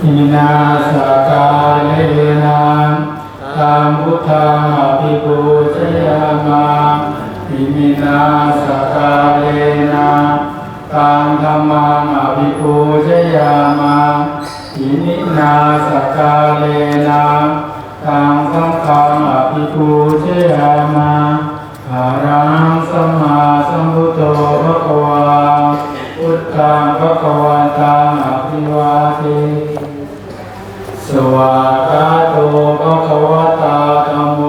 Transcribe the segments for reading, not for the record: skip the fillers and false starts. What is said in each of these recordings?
อินาสกาเลนะตังพุทธังอภิปูชยามะอิมินาสกาเลนะตังธัมมังอภิปูชยามะอิมินาสกาเลนะตังสังฆังอภิปูชยามะอะระหังสัมมาสัมพุทโธภะคะวาพุทธังภะคะวันตังอภิวาเทสวากาโตภะคะวตาธัมโม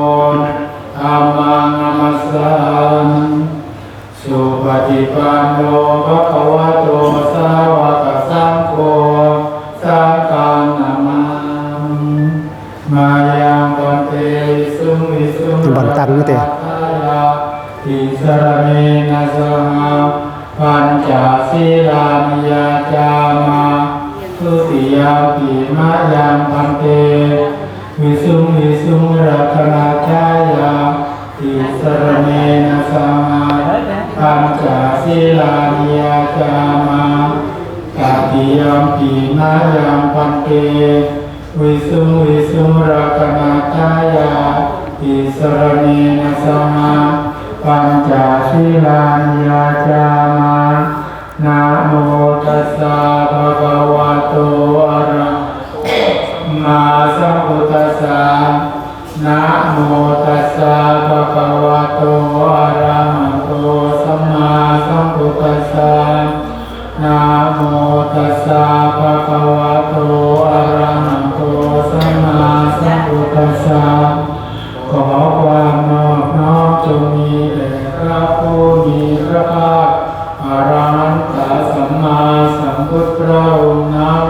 ธัมมังนัมสสามิสุปฏิปันโนภะคะวะโตสาวกสังโฆสังฆังนามามิมายังปันเตสุมิสุบันตังนี่เตติสรเนนะสหปัญจศีลานิยาจามาทุติยมปิมายังพันเตวิสุงรัตนาจายาติสรเนนะสหปัญจศีลานิยาจามาตติยมปิมายังพันเตวิสุงรัตนาจายาติสรเนนะสหปัญจศีลานิยาจามานะโมตัสสะภะคะวะโตอะระหะสัมมาสัมพุทธัสสะนะโมตัสสะภะคะวะโตอะระหะโตสัมมาสัมพุทธัสสะนะโมตัสสะภะคะวะโตอะระหะโตสัมมาสัมพุทธัสสะขอความนอบน้อมจงมีแด่พระผู้มีพระภาคอรหันตสัมมาสัมพุทธพระองค์นั้น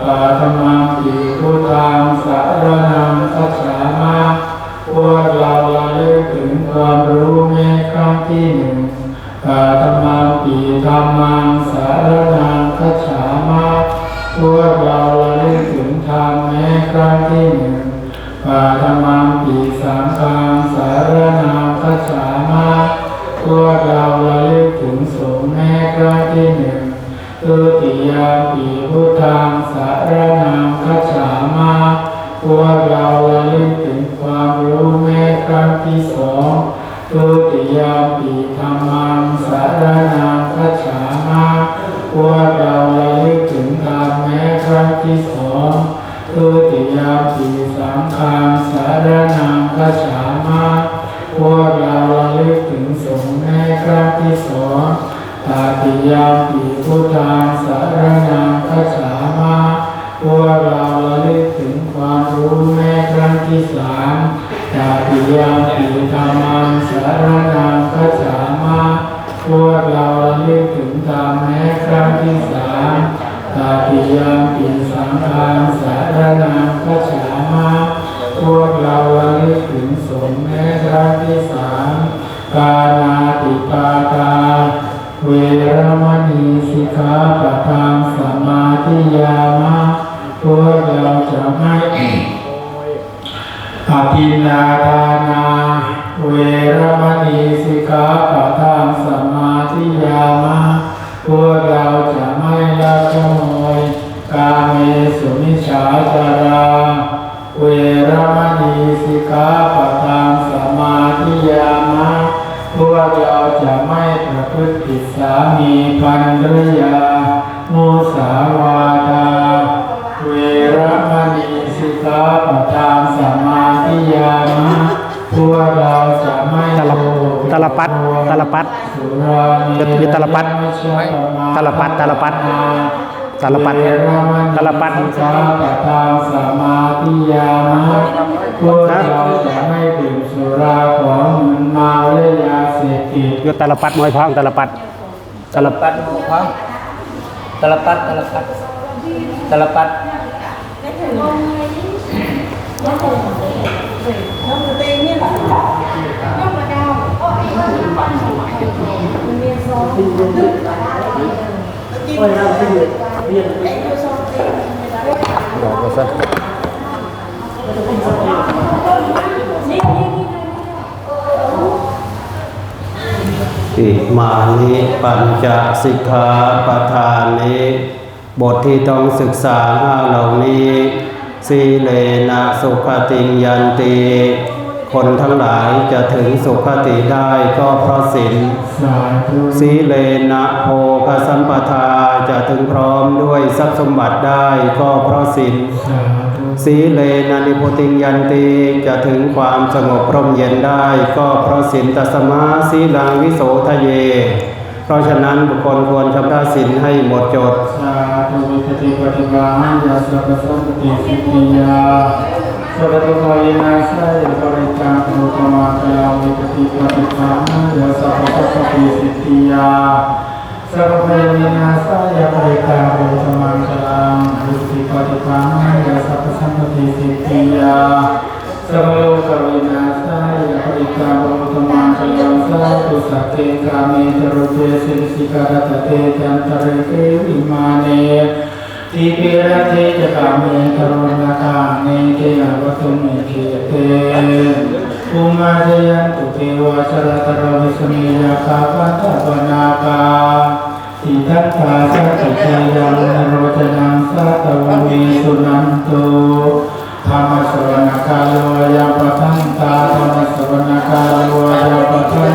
ปาฐมังปิพุทธังสรณังคัจฉามิพวกเราระลึกถึงความรู้แม้ครั้งที่หนึ่งปาฐมังปิธัมมังสรณังคัจฉามิพวกเราระลึกถึงธรรมแม้ครั้งที่หนึ่งปาฐมังปิสังฆังสรณังคัจฉามิพวกเราระลึกถึงสงฆ์แม้ครั้งที่หนึ่งทุติยมปิพุทธังสรณังคัจฉามิพวกเราระลึกถึงความรู้แม้ครั้งที่สองทุติยมปิธัมมังสรณังคัจฉามิพวกเราระลึกถึงธรรมแม้ครั้งที่สองทุติยมปิสังฆังสรณังคัจฉามิพวกเราระลึกถึงสงฆ์แม้ครั้งที่สองตติยมปิพุทธังสรณังคัจฉามิพวกเราระลึกถึงความรู้แม้ครั้งที่สามตติยมปิธัมมังสรณังคัจฉามิพวกเราระลึกถึงธรรมแม้ครั้งที่สามตติยมปิสังฆังสรณังคัจฉามิพวกเราระลึกถึงสงฆ์แม้ครั้งที่สามปานาติปาตาเวรมณีสิกขาปะทังสมาธิยามะพวกเราจะไม่อภินาทานาเวรมณีสิกขาปะทังสมาธิยามะพวกเราจะไม่ลักขโมยกาเมสุมิจฉาจาราเวรมณีสิกขาปะทังสมาธิยามะพวกเราจะไม่ประพฤติผิดสามีภรรยามุสาวาทาเวรมณีสิกขาปะทังสมาธิยามะพวกเราจะไม่ตลปัดมีตลปัดตลปัดตลปัดตลปัดตลปัดสาปะทังสมาธิยามะพวกเราจะไม่ดื่มสุราของมึนเมาและยาเสพติดอยู่ตลปัดมวยพองตลปัดตลปัดมวยพองตลปัดบอกว่าซะ อิมานิปัญจสิกขาปทานิ บทที่ต้องศึกษาเหล่านี้สีเลนะสุขติยันติคนทั้งหลายจะถึงสุขติได้ก็เพราะศีลสีเลนะโภคสัมปทาจะถึงพร้อมด้วยทรัพย์สมบัติได้ก็เพราะศีลสีเลนะนิพุติยันติจะถึงความสงบร่มเย็นได้ก็เพราะศีลตัสมาสีลังวิโสทะเยเพราะฉะนั้นบุคคลควรชำระศีลให้หมดจดสาธุวิปติปฏิบัติยาสัพพสัมปติสิทธิยาสัพพะโมยินาสัยบริจาคโลกมาคลาวิปติปฏิบัติยาสัพพสัมปติสิทธิยาสัพพะยินาสัยบริจาคโลกมาคลาวิปติปฏิบัติยาสัพพสัมปติสิทธิยาสัพพโลกวินาสัยบริจาคโลกมาคลาสัพพุสัตเตกามิตรุเตสิสิกาตเตจันตริเกวิมาเนทิปิระเทจกามิกรุณาคาเนเทอวตุเมเขเตภูมาเจยันตุเทวาชรตรวิสมิยาคาปัตตปนาคาทิทัตตาสัจเจยังนโรจนังสัตวเมสุนันโตธรรมสวนาคาโลยาปทันตาธรรมสวนาคาโลยาปทัน